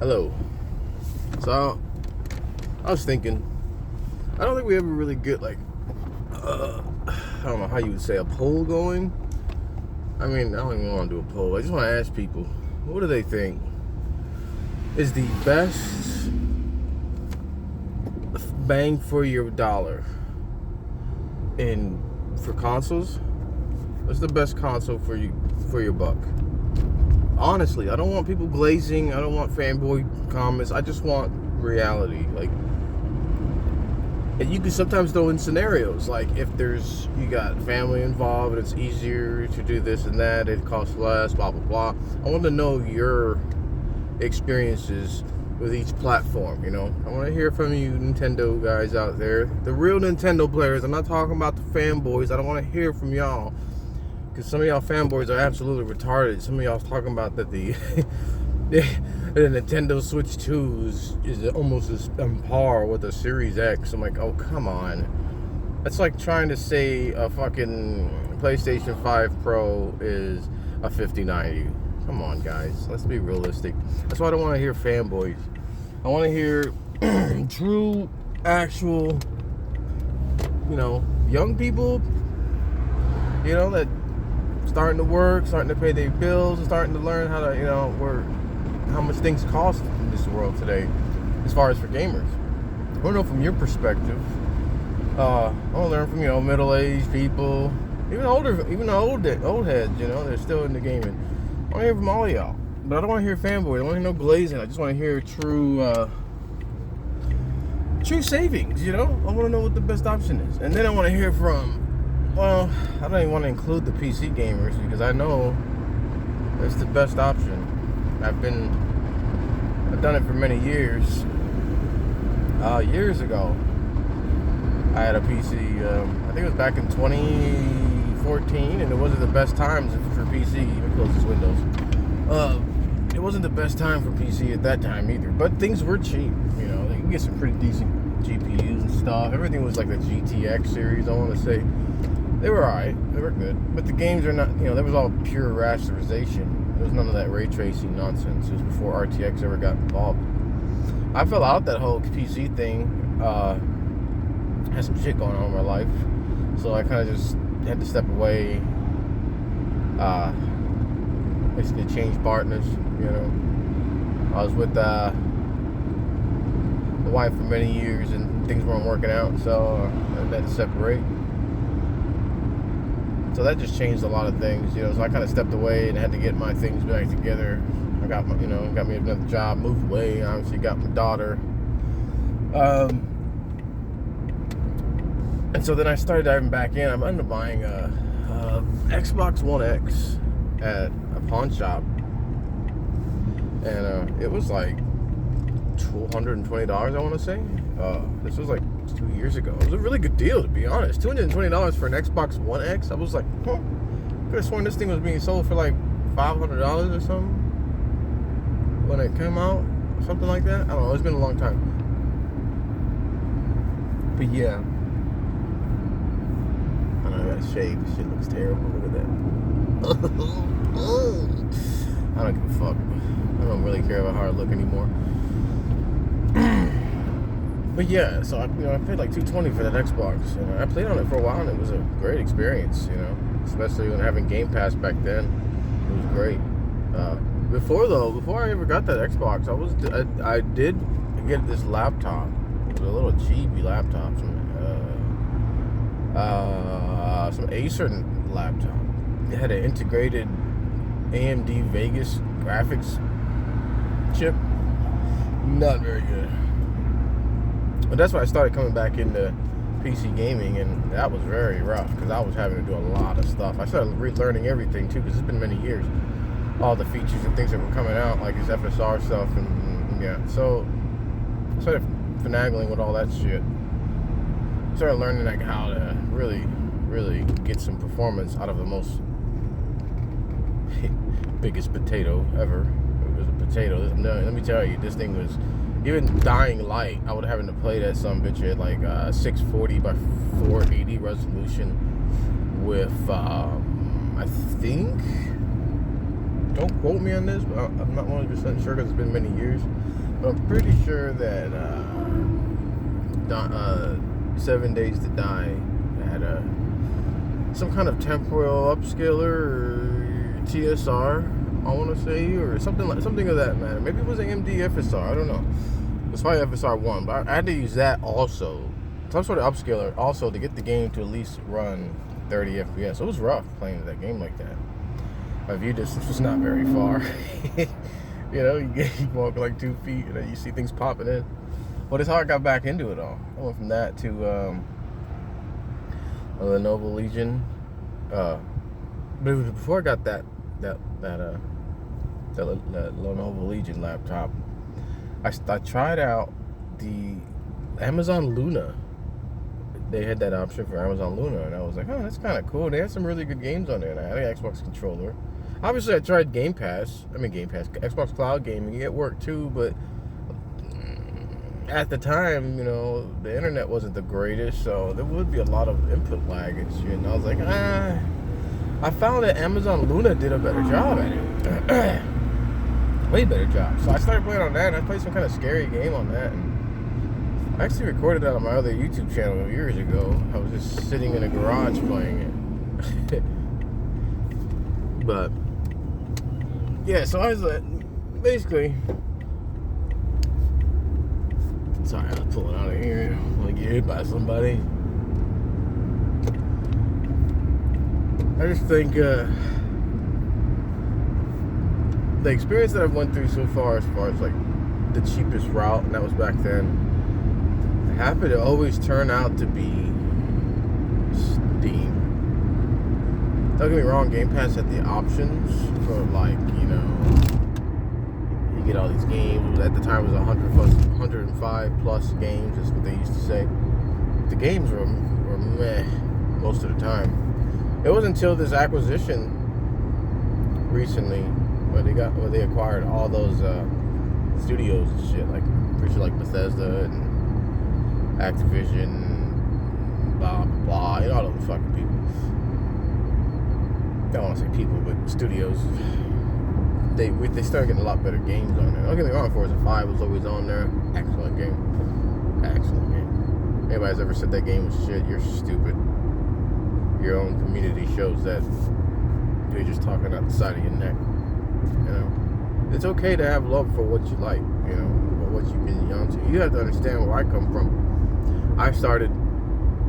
Hello. So, I was thinking, I don't think we ever really get I don't know how you would say, a poll going. I mean, I don't even want to do a poll. I just want to ask people, what do they think is the best bang for your dollar for consoles? What's the best console for your buck? Honestly, I don't want people glazing. I don't want fanboy comments. I just want reality. And you can sometimes throw in scenarios like if you got family involved and it's easier to do this and that, it costs less, blah blah blah. I want to know your experiences with each platform. I want to hear from you Nintendo guys out there, the real Nintendo players. I'm not talking about the fanboys. I don't want to hear from y'all, because some of y'all fanboys are absolutely retarded. Some of y'all talking about that the Nintendo Switch 2 is almost as on par with the Series X. I'm like, oh, come on. That's like trying to say a fucking PlayStation 5 Pro is a 5090. Come on, guys. Let's be realistic. That's why I don't want to hear fanboys. I want to hear true, actual, young people, that starting to work, starting to pay their bills, and starting to learn how to, how much things cost in this world today, as far as for gamers. I want to know from your perspective. I want to learn from middle-aged people, even old heads. They're still into gaming. I want to hear from all of y'all, but I don't want to hear fanboy. I don't want to hear no glazing. I just want to hear true savings. I want to know what the best option is, and then I want to hear from. Well, I don't even want to include the PC gamers, because I know it's the best option. I've done it for many years. Years ago, I had a PC. I think it was back in 2014, and it wasn't the best times for PC. Let me close this windows. It wasn't the best time for PC at that time either. But things were cheap. You can get some pretty decent GPUs and stuff. Everything was like the GTX series, I want to say. They were alright. They were good. But the games are not, there was all pure rasterization. There was none of that ray tracing nonsense. It was before RTX ever got involved. I fell out that whole PC thing. Had some shit going on in my life. So I kind of just had to step away. Basically change partners, I was with the wife for many years and things weren't working out. So I had to separate. So that just changed a lot of things, So I kind of stepped away and had to get my things back together. I got got me another job, moved away. Obviously, got my daughter. And so then I started diving back in. I'm ended up buying a Xbox One X at a pawn shop, and it was like $220. I want to say. This was like 2 years ago. It was a really good deal, to be honest. $220 for an Xbox One X. I was like, could have sworn this thing was being sold for like $500 or something when it came out, or something like that. I don't know. It's been a long time. But yeah, I don't know. I got shaved. This shit looks terrible. Look at that. I don't give a fuck. I don't really care about how I look anymore. But yeah, so I paid like $220 for that Xbox. I played on it for a while, and it was a great experience. Especially when having Game Pass back then, it was great. Before I ever got that Xbox, I did get this laptop. It was a little cheapy laptop, some Acer laptop. It had an integrated AMD Vegas graphics chip. Not very good. But that's why I started coming back into PC gaming, and that was very rough because I was having to do a lot of stuff. I started relearning everything too, because it's been many years. All the features and things that were coming out, like this FSR stuff, and yeah. So I started finagling with all that shit. Started learning how to really, really get some performance out of the most biggest potato ever. It was a potato. Let me tell you, this thing was. Even Dying Light, I would having to play that some bitch at like 640 by 480 resolution with I think don't quote me on this, but I'm not 100% sure because it's been many years. But I'm pretty sure that 7 Days to Die had some kind of temporal upscaler or TSR, I want to say, or something of that matter. Maybe it was AMD FSR, I don't know. It's probably FSR 1, but I had to use that also, some sort of upscaler also, to get the game to at least run 30 FPS. It was rough playing that game like that. My view distance was not very far. You know, you walk like 2 feet and then you see things popping in. But it's how I got back into it all. I went from that to a Lenovo Legion. But it was before I got that Lenovo Legion laptop, I tried out the Amazon Luna. They had that option for Amazon Luna, and I was like, oh, that's kind of cool. They had some really good games on there, and I had an Xbox controller. Obviously, I tried Xbox Cloud Gaming. It worked too, but at the time, you know, the internet wasn't the greatest, so there would be a lot of input lag and shit. And I was like, I found that Amazon Luna did a better job at it. Way better job. So I started playing on that, and I played some kind of scary game on that. And I actually recorded that on my other YouTube channel years ago. I was just sitting in a garage playing it. But yeah, so I was basically. Sorry, I was pulling out of here. I'm gonna get hit by somebody. I just think the experience that I've went through so far as like the cheapest route, and that was back then, happened to always turn out to be Steam. Don't get me wrong, Game Pass had the options for, like, you know, you get all these games. At the time it was 105 plus games, is what they used to say. The games were meh most of the time. It wasn't until this acquisition recently where they acquired all those studios and shit, like pretty sure like Bethesda and Activision, blah blah blah, you know, all those fucking people. I don't want to say people, but studios. They started getting a lot better games on there. Don't get me wrong, Forza 5 was always on there. Excellent game. Excellent game. Anybody's ever said that game was shit, you're stupid. Your own community shows that you're just talking out the side of your neck. You know, it's okay to have love for what you like, you know, or what you've been young to. You have to understand where I come from. I started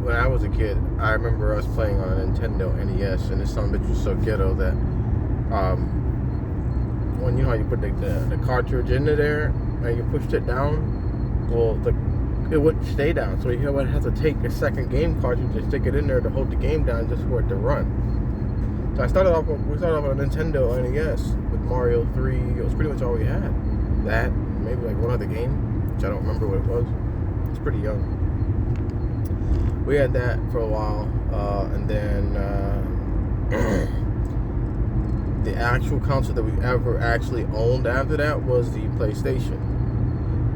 when I was a kid. I remember us playing on a Nintendo NES, and this son of a bitch was so ghetto that when, you know how you put the cartridge into there and you pushed it down, well, it wouldn't stay down, so you would have to take a second game cartridge and stick it in there to hold the game down just for it to run. So we started off on a Nintendo NES with Mario 3. It was pretty much all we had. That, maybe like one other game, which I don't remember what it was. It's pretty young. We had that for a while, and then the actual console that we ever actually owned after that was the PlayStation.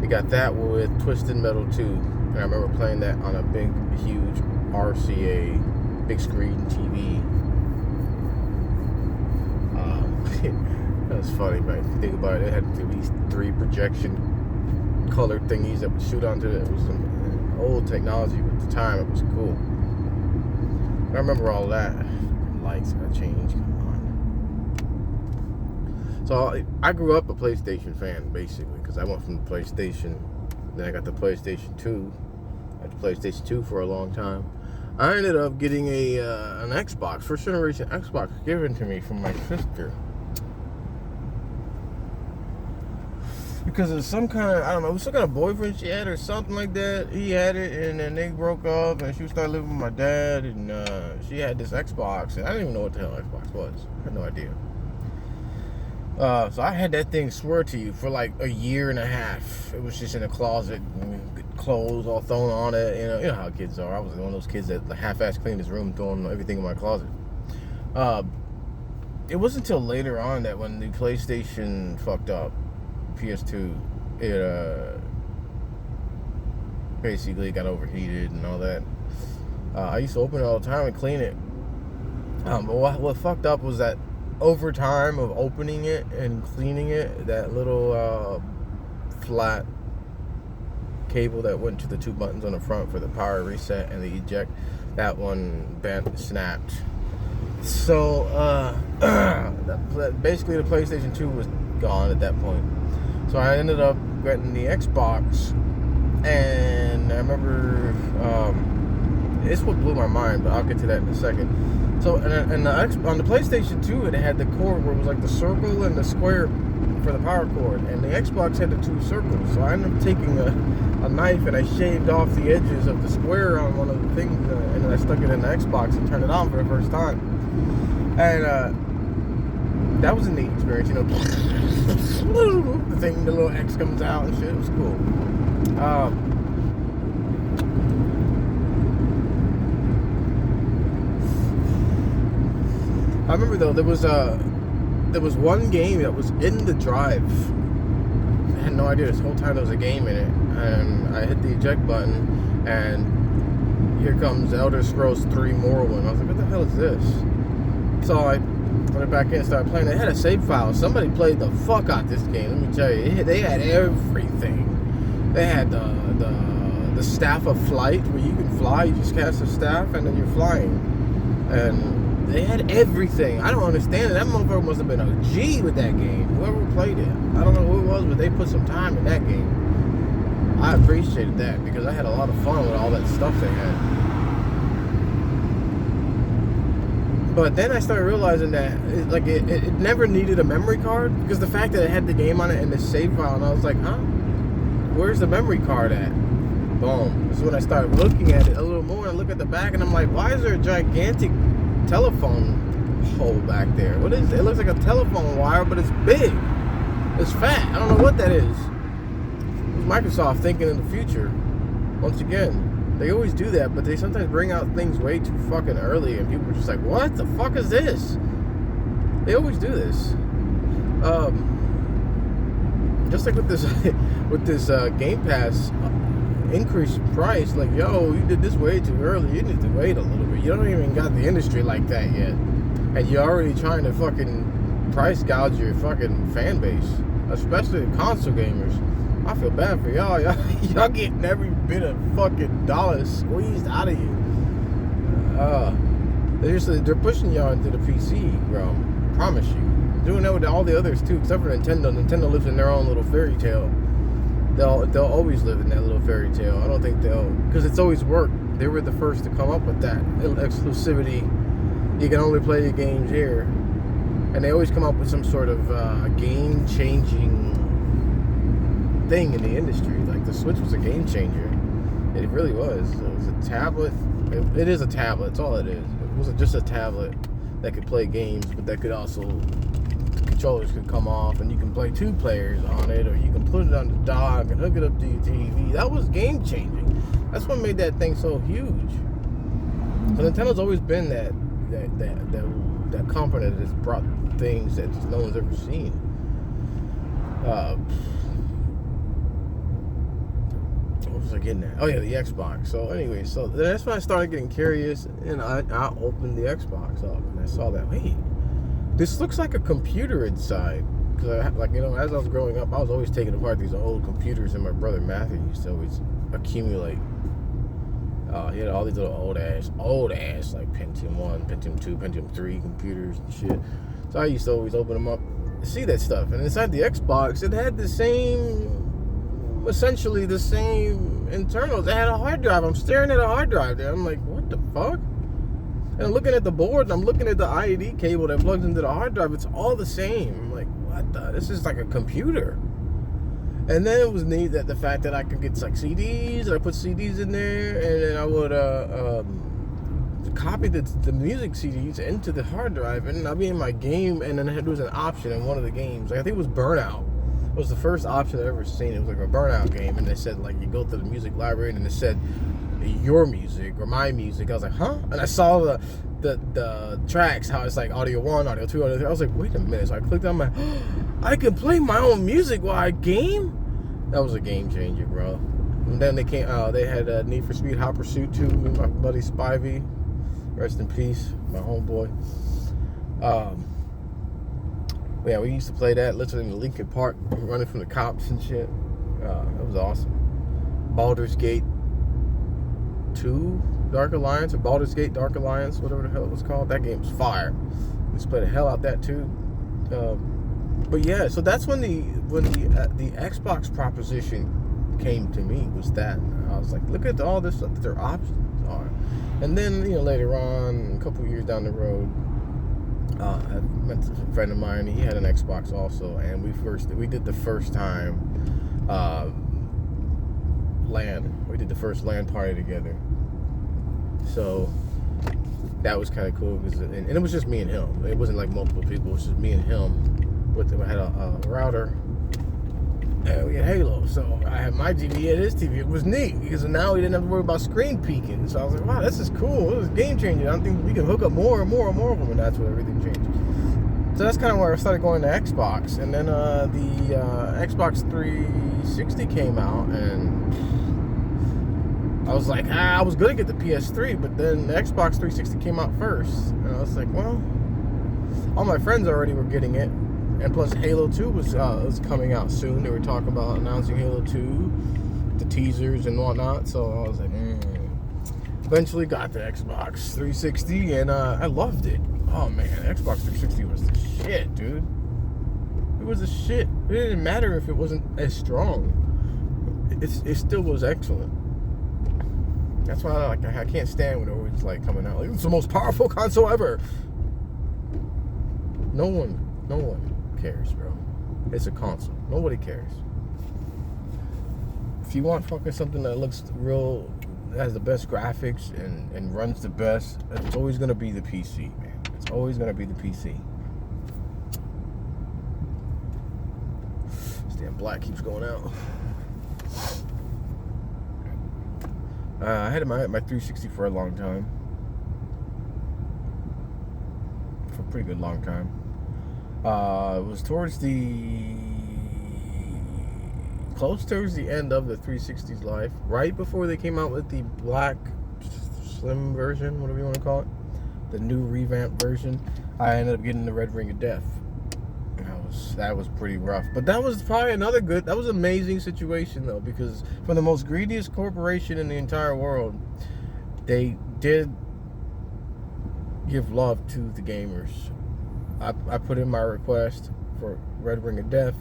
We got that with Twisted Metal 2, and I remember playing that on a big, huge RCA, big screen TV. That was funny, man. If you think about it, it had these 3 projection colored thingies that would shoot onto it. It was some old technology, but at the time it was cool. I remember all that. Lights gotta change. Come on. So I grew up a PlayStation fan, basically, because I went from the PlayStation, then I got the PlayStation 2. I had the PlayStation 2 for a long time. I ended up getting an Xbox, first generation Xbox, given to me from my sister. Because of some kind of, I don't know, some kind of boyfriend she had or something like that. He had it, and then they broke up, and she started living with my dad, and she had this Xbox, and I didn't even know what the hell Xbox was. I had no idea. So I had that thing, swear to you, for like a year and a half. It was just in a closet, clothes all thrown on it. You know how kids are. I was one of those kids that half-ass cleaned his room, throwing everything in my closet. It wasn't until later on that when the PlayStation fucked up, PS2, it basically got overheated and all that. I used to open it all the time and clean it. But what fucked up was that over time of opening it and cleaning it, that little flat cable that went to the 2 buttons on the front for the power reset and the eject, that one snapped. So basically the PlayStation 2 was gone at that point. So I ended up getting the Xbox, and I remember it's what blew my mind, but I'll get to that in a second. So on the PlayStation 2, it had the cord where it was like the circle and the square for the power cord, and the Xbox had the 2 circles. So I ended up taking a knife and I shaved off the edges of the square on one of the things, and then I stuck it in the Xbox and turned it on for the first time. And that was a neat experience, the thing, the little X comes out and shit. It was cool. I remember though there was one game that was in the drive. I had no idea this whole time there was a game in it, and I hit the eject button, and here comes Elder Scrolls 3 Morrowind. I was like, what the hell is this? So I put it back in and started playing. They had a save file. Somebody played the fuck out this game. Let me tell you, they had everything. They had the staff of flight, where you can fly. You just cast a staff and then you're flying, and they had everything. I don't understand it. That motherfucker must have been a G with that game. Whoever played it, I don't know who it was, but they put some time in that game. I appreciated that because I had a lot of fun with all that stuff they had. But then I started realizing that it never needed a memory card, because the fact that it had the game on it and the save file, and I was like, huh? Where's the memory card at? Boom. This is when I started looking at it a little more, and I look at the back and I'm like, why is there a gigantic telephone hole back there? What is it? It looks like a telephone wire, but it's big. It's fat. I don't know what that is. It's Microsoft thinking in the future. Once again, they always do that, but they sometimes bring out things way too fucking early, and people are just like, what the fuck is this? They always do this. Just like with this Game Pass increased price, like, yo, you did this way too early. You need to wait a little bit. You don't even got the industry like that yet, and you're already trying to fucking price gouge your fucking fan base, especially the console gamers. I feel bad for y'all. Y'all getting every bit of fucking dollar squeezed out of you. They're pushing y'all into the PC realm. Promise you. Doing that with all the others too, except for Nintendo. Nintendo lives in their own little fairy tale. They'll always live in that little fairy tale. I don't think because it's always worked. They were the first to come up with that exclusivity. You can only play your games here, and they always come up with some sort of game-changing thing in the industry. Like the Switch was a game changer. It really was. It was a tablet. It is a tablet. That's all it is. It wasn't just a tablet that could play games, but that could also, the controllers could come off and you can play 2 players on it, or you can put it on the dock and hook it up to your TV. That was game changing. That's what made that thing so huge. So Nintendo's always been that company that has brought things that no one's ever seen. What was I getting at? Oh yeah, the Xbox. So anyway, so that's when I started getting curious, and I opened the Xbox up and I saw that, wait, this looks like a computer inside. Because as I was growing up, I was always taking apart these old computers, and my brother Matthew used to always accumulate. He had all these little old ass like Pentium 1, Pentium 2, Pentium 3 computers and shit. So I used to always open them up to see that stuff. And inside the Xbox, it had essentially the same internals. It had a hard drive. I'm staring at a hard drive there. I'm like, what the fuck? And I'm looking at the board, and I'm looking at the IED cable that plugs into the hard drive. It's all the same. I'm like, what the? This is like a computer. And then it was neat that the fact that I could get like CDs, and I put CDs in there, and then I would copy the music CDs into the hard drive, and I'd be in my game, and then there was an option in one of the games. Like, I think it was Burnout. It was the first option I've ever seen. It was like a Burnout game, and they said, like, you go to the music library, and it said your music or my music. I was like, huh? And I saw the tracks, how it's like audio 1, audio 2, audio 3. I was like, wait a minute. So I clicked on my, I can play my own music while I game? That was a game changer, bro. And then they had Need for Speed Hot Pursuit 2 with my buddy Spivey. Rest in peace, my homeboy. Yeah, we used to play that literally in Lincoln Park, running from the cops and shit. That was awesome. Baldur's Gate 2 Dark Alliance, or Baldur's Gate Dark Alliance, whatever the hell it was called. That game's fire. We used to play the hell out that too. But yeah, so that's when the Xbox proposition came to me, was that. I was like, look at all this stuff that their options are. And then, later on, a couple years down the road, I met a friend of mine. He had an Xbox also, and we did the first time LAN. We did the first LAN party together. So that was kind of cool, and it was just me and him. It wasn't like multiple people. It was just me and him. We had a router, and we had Halo. So I had my TV, he had his TV. It was neat because now we didn't have to worry about screen peaking. So I was like, wow, this is cool. This is game changing. I think we can hook up more and more and more of them, and that's when everything changed. So that's kind of where I started going to Xbox. And then the Xbox 360 came out, and I was like, I was going to get the PS3, but then the Xbox 360 came out first. And I was like, well, all my friends already were getting it. And plus, Halo 2 was coming out soon. They were talking about announcing Halo 2, the teasers and whatnot. So I was like, Eventually got the Xbox 360, and I loved it. Oh man, Xbox 360 was the shit, dude. It was the shit. It didn't matter if it wasn't as strong. It still was excellent. That's why I can't stand when it always coming out. It's the most powerful console ever. No one cares, bro. It's a console. Nobody cares. If you want fucking something that looks real, has the best graphics and runs the best, it's always gonna be the PC, man. It's always gonna be the PC. This damn black keeps going out. I had my 360 for a long time. For a pretty good long time. It was towards the end of the 360's life, right before they came out with the black slim version, whatever you want to call it, the new revamped version. I ended up getting the Red Ring of Death. That was pretty rough, but that was probably that was an amazing situation though, because for the most greediest corporation in the entire world, they did give love to the gamers. I put in my request for Red Ring of Death.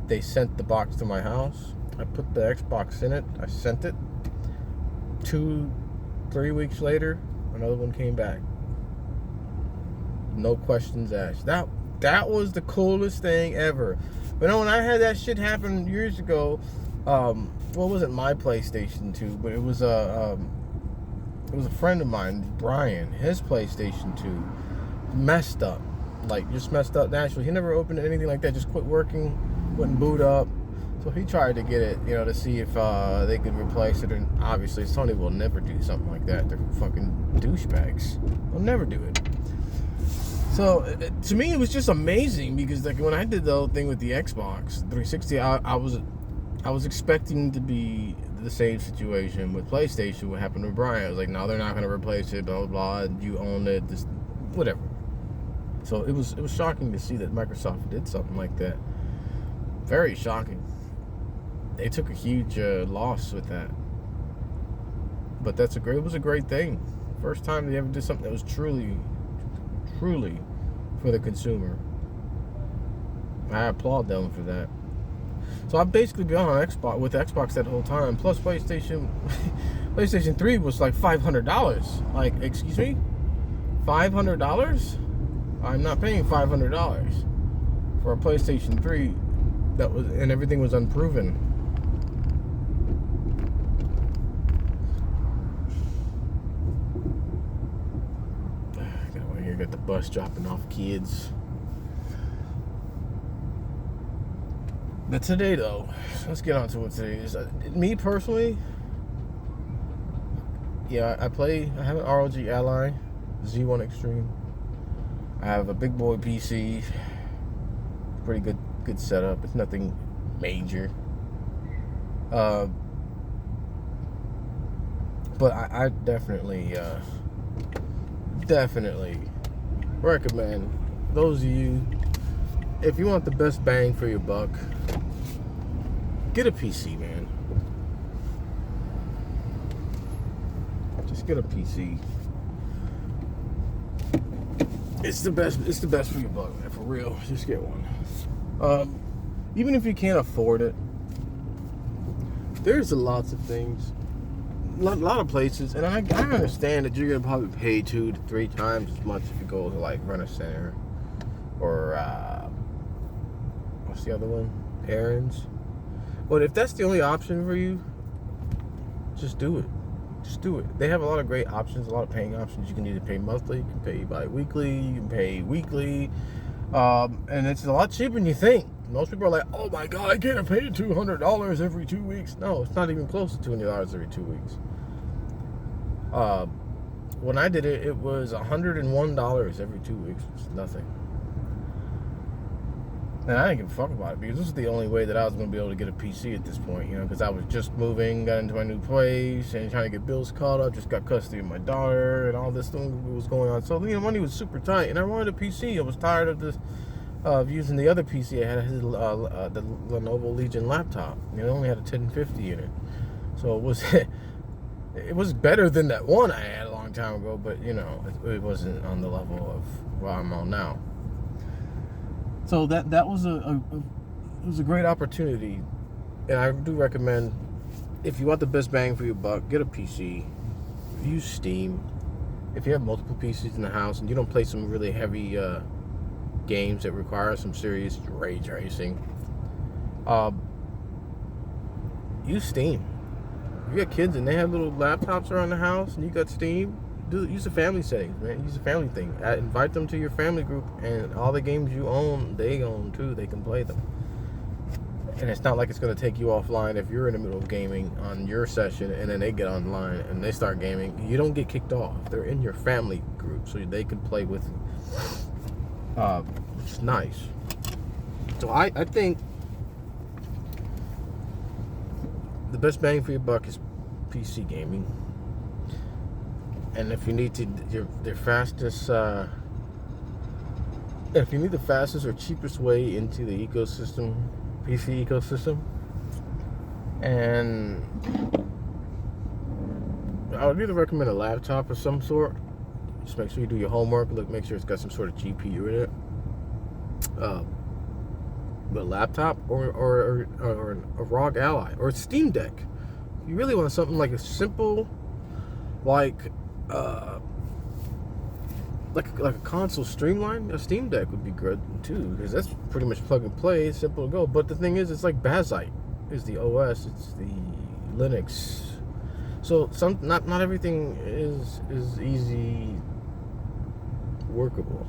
They sent the box to my house. I put the Xbox in it. I sent it. 2-3 weeks later, another one came back. No questions asked. That was the coolest thing ever. But when I had that shit happen years ago, well, it wasn't my PlayStation 2, but it was a friend of mine, Brian. His PlayStation 2 messed up. Just messed up naturally. He never opened anything like that. Just quit working, wouldn't boot up. So he tried to get it, to see if they could replace it. And obviously, Sony will never do something like that. They're fucking douchebags. They'll never do it. So to me, it was just amazing because when I did the whole thing with the Xbox 360, I was expecting to be the same situation with PlayStation. What happened with Brian? I was like, no, they're not going to replace it. Blah blah blah. You own it. Just whatever. So it was shocking to see that Microsoft did something like that. Very shocking. They took a huge loss with that. But it was a great thing. First time they ever did something that was truly for the consumer. I applaud them for that. So I've basically been on Xbox that whole time. Plus PlayStation 3 was like $500. Excuse me? $500? I'm not paying $500 for a PlayStation 3 and everything was unproven. I got here, got the bus dropping off kids. But today though, let's get on to what today is. Me personally, yeah, I have an ROG Ally Z1 Extreme. I have a big boy PC, pretty good setup. It's nothing major, but I definitely recommend those of you if you want the best bang for your buck, get a PC, man. Just get a PC. It's the best. It's the best for your buck, man. For real, just get one. Even if you can't afford it, there's lots of things, a lot of places, and I understand that you're gonna probably pay 2 to 3 times as much if you go to like Rent-A-Center or what's the other one? Aaron's. But if that's the only option for you, just do it. Just do it. They have a lot of great options, a lot of paying options. You can either pay monthly, you can pay bi-weekly, you can pay weekly, and it's a lot cheaper than you think. Most people are like, oh my God, I can't pay $200 every 2 weeks. No, it's not even close to $200 every 2 weeks. When I did it, it was $101 every 2 weeks, which is nothing. And I didn't give a fuck about it because this is the only way that I was going to be able to get a PC at this point, you know, because I was just moving, got into my new place, and trying to get bills caught up, just got custody of my daughter, and all this thing was going on. So, you know, money was super tight, and I wanted a PC. I was tired of this, using the other PC I had, the Lenovo Legion laptop. You know, it only had a 1050 in it. So it was, it was better than that one I had a long time ago, but, you know, it wasn't on the level of what I'm on now. So that was it was a great opportunity, and I do recommend, if you want the best bang for your buck, get a PC. Use Steam. If you have multiple PCs in the house and you don't play some really heavy games that require some serious ray tracing, use Steam. If you got kids and they have little laptops around the house and you got Steam, use the family settings, man. Use a family thing. Invite them to your family group, and all the games you own, they own too. They can play them. And it's not like it's going to take you offline if you're in the middle of gaming on your session and then they get online and they start gaming. You don't get kicked off. They're in your family group, so they can play with you. Which is nice. So I think the best bang for your buck is PC gaming. And if you need to, your fastest, if you need the fastest or cheapest way into the ecosystem, PC ecosystem, and I would either recommend a laptop of some sort. Just make sure you do your homework. Make sure it's got some sort of GPU in it. But a laptop or a ROG Ally or a Steam Deck. If you really want something like a simple, like a console streamline, a Steam Deck would be good too, because that's pretty much plug and play, it's simple to go. But the thing is, it's like Bazzite is the OS, it's the Linux. So not everything is easy workable.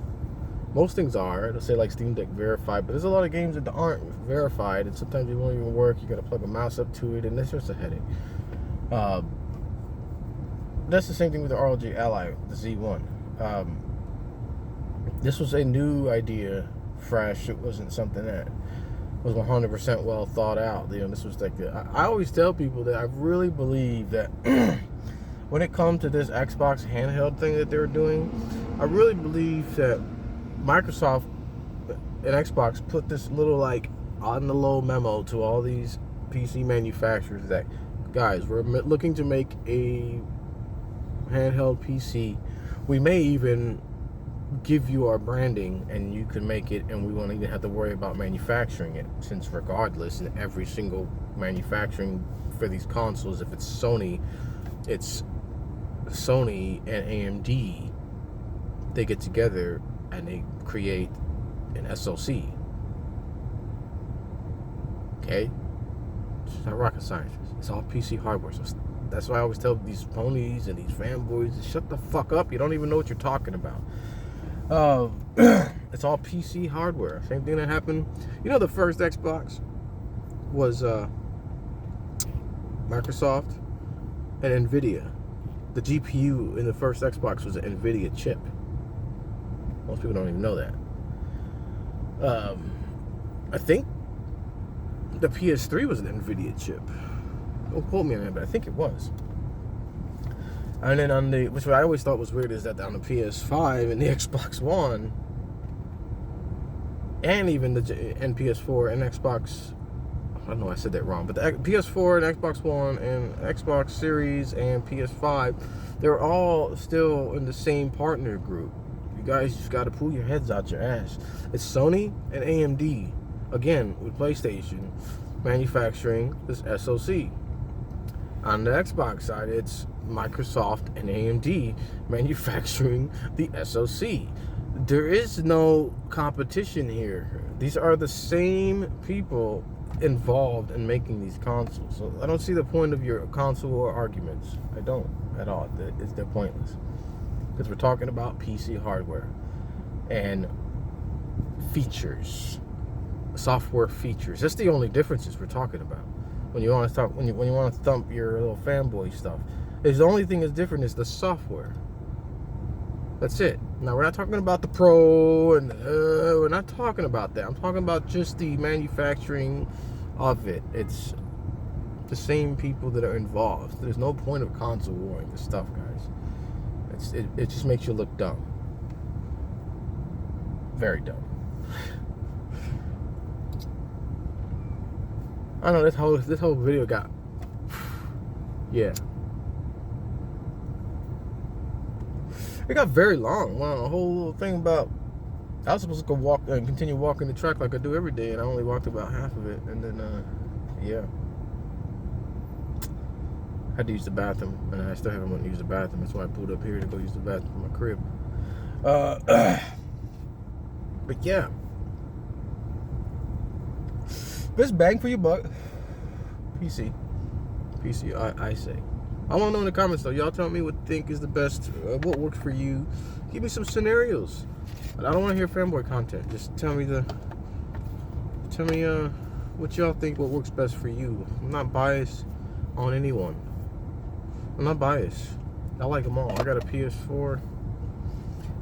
Most things are. It'll say like Steam Deck verified, but there's a lot of games that aren't verified, and sometimes they won't even work. You got to plug a mouse up to it, and that's just a headache. That's the same thing with the ROG Ally, the Z1. This was a new idea, fresh. It wasn't something that was 100% well thought out. You know, this was like I always tell people that I really believe that when it comes to this Xbox handheld thing that they're doing, I really believe that Microsoft and Xbox put this little like on the low memo to all these PC manufacturers that, guys, we're looking to make a handheld PC. We may even give you our branding and you can make it, and we won't even have to worry about manufacturing it, since regardless, in every single manufacturing for these consoles, if it's Sony and AMD, they get together and they create an SoC. Okay? It's not rocket science. It's all PC hardware. So that's why I always tell these ponies and these fanboys, shut the fuck up. You don't even know what you're talking about. It's all PC hardware. Same thing that happened. You know, the first Xbox was Microsoft and Nvidia. The GPU in the first Xbox was an Nvidia chip. Most people don't even know that. I think the PS3 was an Nvidia chip. Don't quote me on that, but I think it was. And then on which I always thought was weird, is that on the PS5 and the Xbox One, and even and PS4 and Xbox. I don't know, I said that wrong, but the PS4 and Xbox One and Xbox Series and PS5, they're all still in the same partner group. You guys just got to pull your heads out your ass. It's Sony and AMD, again, with PlayStation, manufacturing this SoC. On the Xbox side, it's Microsoft and AMD manufacturing the SoC. There is no competition here. These are the same people involved in making these consoles. So I don't see the point of your console war arguments. I don't at all. They're pointless. Because we're talking about PC hardware and features, software features. That's the only differences we're talking about. When you want to talk, when you want to thump your little fanboy stuff, the only thing that's different is the software. That's it. Now, we're not talking about the Pro, and we're not talking about that. I'm talking about just the manufacturing of it. It's the same people that are involved. There's no point of console warring this stuff, guys. It just makes you look dumb. Very dumb. I know this whole video got, yeah. It got very long. Wow, a whole little thing about, I was supposed to go walk and continue walking the track like I do every day, and I only walked about half of it, and then, yeah. I had to use the bathroom, and I still haven't went to use the bathroom. That's why I pulled up here to go use the bathroom in my crib. But yeah. Best bang for your buck. PC, I say. I want to know in the comments though. Y'all tell me what you think is the best, what works for you. Give me some scenarios. But I don't want to hear fanboy content. Just tell me what y'all think, what works best for you. I'm not biased on anyone. I'm not biased. I like them all. I got a PS4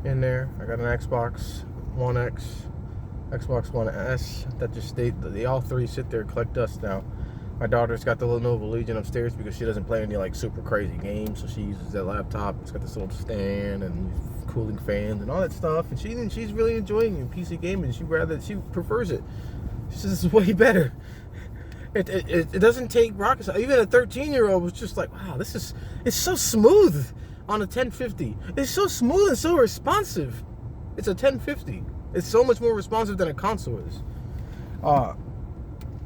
in there. I got an Xbox One X, Xbox One S. That just they all three sit there and collect dust now. My daughter's got the Lenovo Legion upstairs because she doesn't play any like super crazy games, so she uses that laptop. It's got this little stand and cooling fans and all that stuff, and she's really enjoying PC gaming. She prefers it. She says it's way better. It doesn't take rocket science. Even a 13-year-old was just like, wow, it's so smooth on a 1050. It's so smooth and so responsive. It's a 1050. It's so much more responsive than a console is.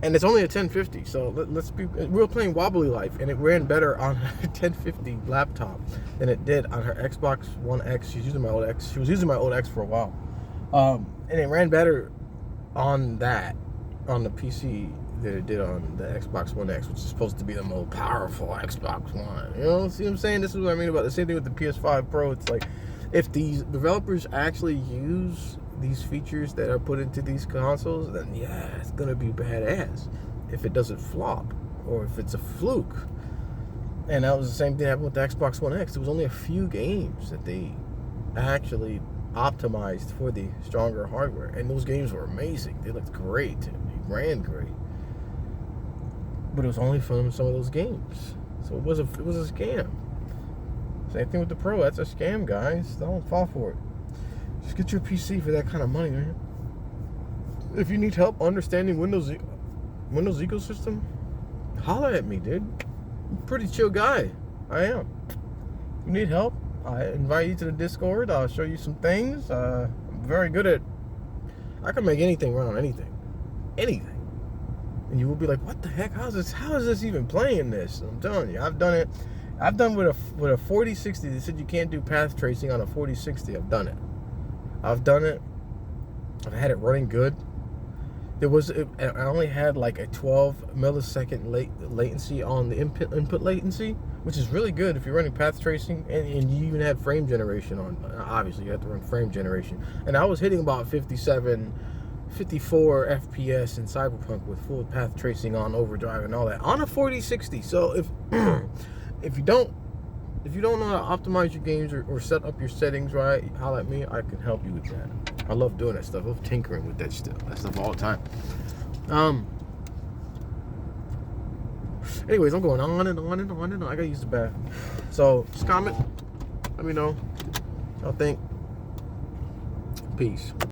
And it's only a 1050, so we were playing Wobbly Life, and it ran better on her 1050 laptop than it did on her Xbox One X. She was using my old X for a while. And it ran better on the PC than it did on the Xbox One X, which is supposed to be the most powerful Xbox One. You know, see what I'm saying? This is what I mean about the same thing with the PS5 Pro. It's like, if these developers actually use these features that are put into these consoles, then yeah, it's gonna be badass if it doesn't flop or if it's a fluke. And that was the same thing that happened with the Xbox One X. There was only a few games that they actually optimized for the stronger hardware, and those games were amazing. They looked great, they ran great, but it was only from some of those games, so it was a scam. Same thing with the Pro. That's a scam, guys. Don't fall for it. Just get your PC for that kind of money, man. If you need help understanding Windows ecosystem, holler at me, dude. I'm a pretty chill guy. I am. If you need help, I invite you to the Discord. I'll show you some things. I'm very good at, I can make anything run on anything. Anything. And you will be like, what the heck? How is this even playing this? I'm telling you, I've done it. I've done with a 4060. They said you can't do path tracing on a 4060. I've done it. I've had it running good. I only had like a 12 millisecond latency on the input latency, which is really good if you're running path tracing, and you even had frame generation on. Obviously, you have to run frame generation. And I was hitting about 54 FPS in Cyberpunk with full path tracing on overdrive and all that on a 4060. So if you don't know how to optimize your games or set up your settings right, holler at me. I can help you with that. I love doing that stuff. I love tinkering with that stuff all the time. Anyways, I'm going on and on and on and on. I gotta use the bathroom. So just comment. Let me know. I'll think. Peace.